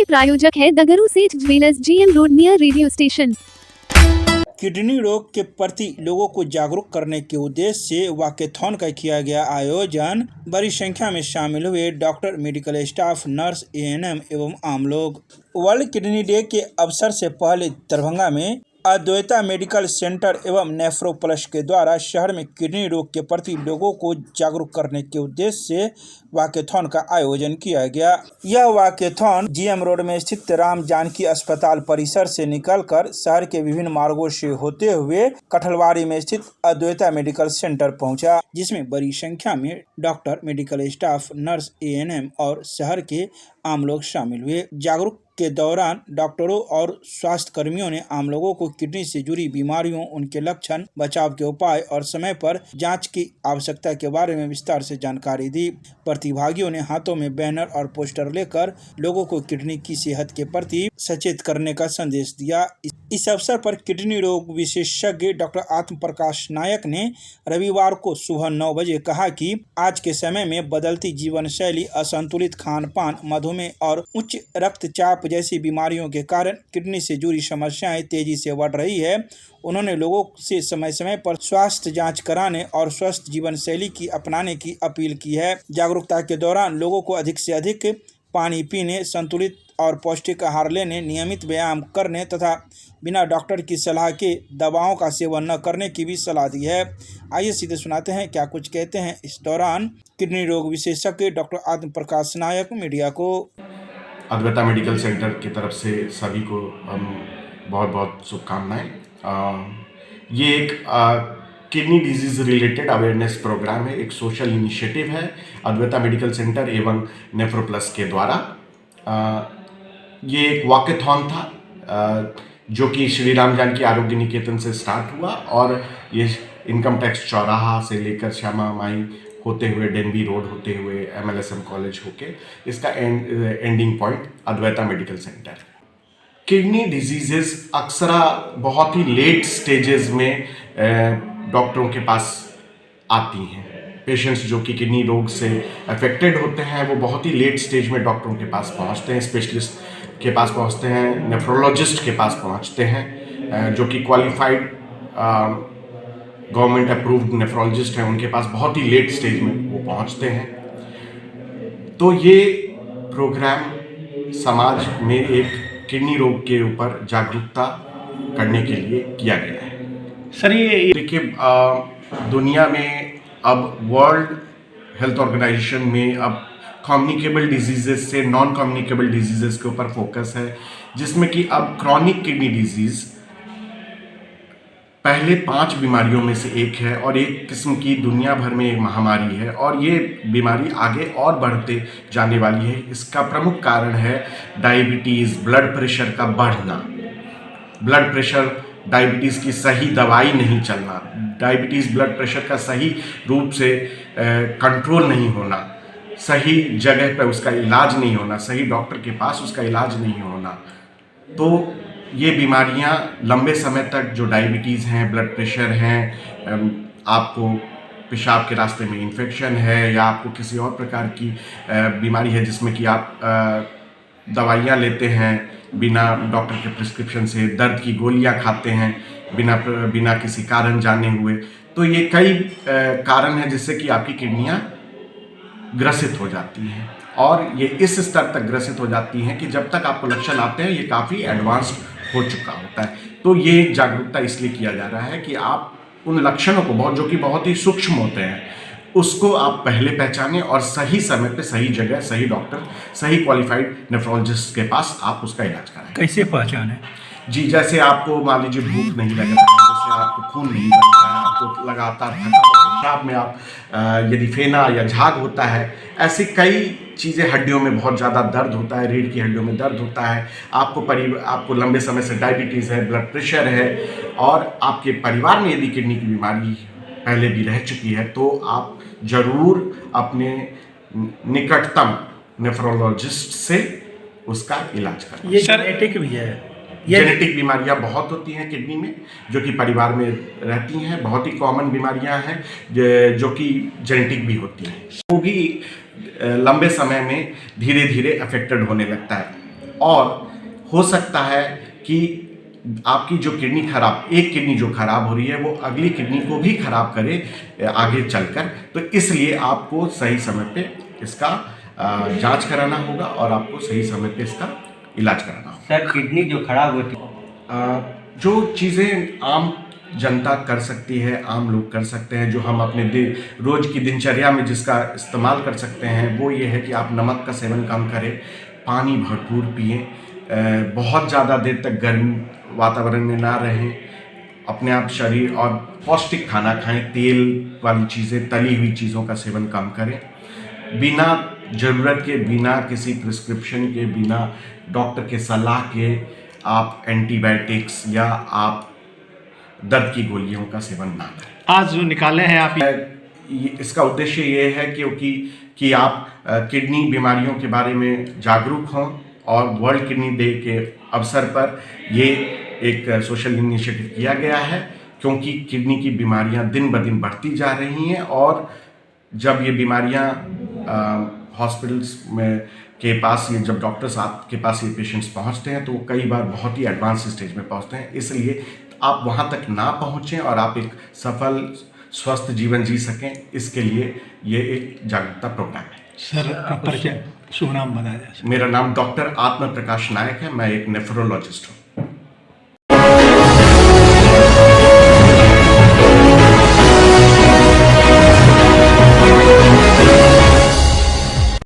प्रायोजक है द गुरु सेठ jewellers, GM road near radio station. Kidney रोग के प्रति लोगों को जागरूक करने के उद्देश्य से वॉकेथॉन का किया गया आयोजन। बड़ी संख्या में शामिल हुए doctor, medical staff, nurse, ANM एवं आम लोग। वर्ल्ड किडनी डे के अवसर से पहले दरभंगा में अद्वैता मेडिकल सेंटर एवं नेफ्रो प्लस के द्वारा शहर में किडनी रोग के प्रति लोगों को जागरूक करने के उद्देश्य से वॉकेथॉन का आयोजन किया गया। यह वॉकेथॉन GM रोड में स्थित राम जानकी अस्पताल परिसर से निकलकर शहर के विभिन्न मार्गों से होते हुए कठलवाड़ी में स्थित अद्वैता मेडिकल सेंटर पहुंचा, जिसमें बड़ी संख्या में doctor, medical staff, nurse, ANM और शहर के आम लोग शामिल हुए। जागरूक के दौरान डॉक्टरों और स्वास्थ्य कर्मियों ने आम लोगों को किडनी से जुड़ी बीमारियों, उनके लक्षण, बचाव के उपाय और समय पर जांच की आवश्यकता के बारे में विस्तार से जानकारी दी। प्रतिभागियों ने हाथों में बैनर और पोस्टर लेकर लोगों को किडनी की सेहत के प्रति सचेत करने का संदेश दिया। इस अवसर पर किडनी रोग विशेषज्ञ डॉक्टर आत्म प्रकाश नायक ने रविवार को सुबह 9 बजे कहा कि आज के समय में बदलती जीवन शैली, असंतुलित खान पान, मधुमेह और उच्च रक्तचाप जैसी बीमारियों के कारण किडनी से जुड़ी समस्याएं तेजी से बढ़ रही है। उन्होंने लोगों से समय समय पर स्वास्थ्य जांच कराने और स्वस्थ जीवन शैली की अपनाने की अपील की है। जागरूकता के दौरान लोगों को अधिक से अधिक पानी पीने, संतुलित और पौष्टिक आहार लेने, नियमित व्यायाम करने तथा बिना डॉक्टर की सलाह के दवाओं का सेवन न करने की भी सलाह दी है। आइए सीधे सुनाते हैं क्या कुछ कहते हैं इस दौरान किडनी रोग विशेषज्ञ डॉक्टर आत्म प्रकाश नायक मीडिया को। अद्वैता मेडिकल सेंटर की तरफ से सभी को बहुत बहुत शुभकामनाएं। ये एक kidney disease related awareness program है, एक सोशल इनिशिएटिव है अद्वैता मेडिकल सेंटर एवं नेफ्रो प्लस के द्वारा। ये एक वॉकेथॉन था जो कि श्री राम जानकी आरोग्य निकेतन से स्टार्ट हुआ और ये इनकम टैक्स चौराहा से लेकर श्यामा माई होते हुए, डेनबी रोड होते हुए, MLSM कॉलेज होके इसका ending point Advaita medical centre. Kidney diseases अक्सर बहुत ही लेट स्टेजेस में डॉक्टरों के पास आती हैं। पेशेंट्स जो कि किडनी रोग से अफेक्टेड होते हैं वो बहुत ही लेट स्टेज में डॉक्टरों के पास पहुंचते हैं, स्पेशलिस्ट के पास पहुंचते हैं, नेफ्रोलॉजिस्ट के पास पहुंचते हैं जो कि क्वालिफाइड गवर्नमेंट अप्रूव्ड नेफ्रोलॉजिस्ट हैं, उनके पास बहुत ही लेट स्टेज में वो पहुंचते हैं। तो ये प्रोग्राम समाज में एक किडनी रोग के ऊपर जागरूकता करने के लिए किया गया है। सर ये देखिए, दुनिया में अब वर्ल्ड हेल्थ ऑर्गेनाइजेशन में अब कम्युनिकेबल डिजीजेस से नॉन कम्युनिकेबल डिजीजेस के ऊपर फोकस है, जिसमें कि अब क्रॉनिक किडनी डिजीज़ पहले 5 बीमारियों में से एक है और एक किस्म की दुनिया भर में एक महामारी है और ये बीमारी आगे और बढ़ते जाने वाली है। इसका प्रमुख कारण है डायबिटीज़, ब्लड प्रेशर का बढ़ना, ब्लड प्रेशर, डायबिटीज़ की सही दवाई नहीं चलना, डायबिटीज़ ब्लड प्रेशर का सही रूप से कंट्रोल नहीं होना, सही जगह पर उसका इलाज नहीं होना, सही डॉक्टर के पास उसका इलाज नहीं होना। तो ये बीमारियां लंबे समय तक, जो डायबिटीज़ हैं, ब्लड प्रेशर हैं, आपको पेशाब के रास्ते में इन्फेक्शन है या आपको किसी और प्रकार की बीमारी है जिसमें कि आप दवाइयाँ लेते हैं बिना डॉक्टर के प्रिस्क्रिप्शन से, दर्द की गोलियां खाते हैं बिना किसी कारण जाने हुए, तो ये कई कारण हैं जिससे कि आपकी किडनियाँ ग्रसित हो जाती हैं और ये इस स्तर तक ग्रसित हो जाती हैं कि जब तक आपको लक्षण आते हैं ये काफ़ी एडवांस्ड हो चुका होता है। तो ये जागरूकता इसलिए किया जा रहा है कि आप उन लक्षणों को जो कि बहुत ही सूक्ष्म होते हैं उसको आप पहले पहचानें और सही समय पे, सही जगह, सही डॉक्टर, सही क्वालिफाइड नेफ्रोलॉजिस्ट के पास आप उसका इलाज कराएं। कैसे पहचानें? जी, जैसे आपको मान लीजिए भूख नहीं लग रहा है, जैसे आपको खून नहीं बन रहा है, आपको लगातार पेशाब में आप यदि फेना या झाग होता है, ऐसी कई चीज़ें, हड्डियों में बहुत ज़्यादा दर्द होता है, रीढ़ की हड्डियों में दर्द होता है, आपको लंबे समय से डायबिटीज़ है, ब्लड प्रेशर है और आपके परिवार में यदि किडनी की बीमारी पहले भी रह चुकी है, तो आप ज़रूर अपने निकटतम नेफ्रोलॉजिस्ट से उसका इलाज करें। ये जेनेटिक भी है? जेनेटिक बीमारियां बहुत होती हैं किडनी में जो कि परिवार में रहती हैं, बहुत ही कॉमन बीमारियां हैं जो कि जेनेटिक भी होती हैं। वो भी लंबे समय में धीरे धीरे अफेक्टेड होने लगता है। और हो सकता है कि आपकी जो किडनी खराब, एक किडनी जो खराब हो रही है वो अगली किडनी को भी खराब करे आगे चलकर। तो इसलिए आपको सही समय पे इसका जांच कराना होगा और आपको सही समय पे इसका इलाज कराना होगा। सर, किडनी जो खराब होती है, जो चीज़ें आम जनता कर सकती है, आम लोग कर सकते हैं, जो हम अपने रोज की दिनचर्या में जिसका इस्तेमाल कर सकते हैं, वो ये है कि आप नमक का सेवन कम करें, पानी भरपूर पिएं, बहुत ज़्यादा देर तक गर्म वातावरण में ना रहें, अपने आप शरीर और पौष्टिक खाना खाएं, तेल वाली चीज़ें, तली हुई चीज़ों का सेवन कम करें, बिना ज़रूरत के, बिना किसी प्रिस्क्रिप्शन के, बिना डॉक्टर के सलाह के आप एंटीबायोटिक्स या आप दर्द की गोलियों का सेवन ना करें। आज जो निकाले हैं आप, इसका उद्देश्य ये है कि आप किडनी बीमारियों के बारे में जागरूक हों और वर्ल्ड किडनी डे के अवसर पर ये एक सोशल इनिशिएटिव किया गया है, क्योंकि किडनी की बीमारियां दिन ब दिन बढ़ती जा रही हैं और जब ये बीमारियां हॉस्पिटल्स में के पास, ये जब डॉक्टर्स आपके पास ये पेशेंट्स पहुंचते हैं तो वो कई बार बहुत ही एडवांस स्टेज में पहुंचते हैं। इसलिए आप वहां तक ना पहुंचें और आप एक सफल स्वस्थ जीवन जी सकें, इसके लिए ये एक जागरूकता प्रोग्राम है। सर परिचय, शुभ नाम बताया जाए। मेरा नाम डॉक्टर आत्म प्रकाश नायक है, मैं एक नेफ्रोलॉजिस्ट हूँ।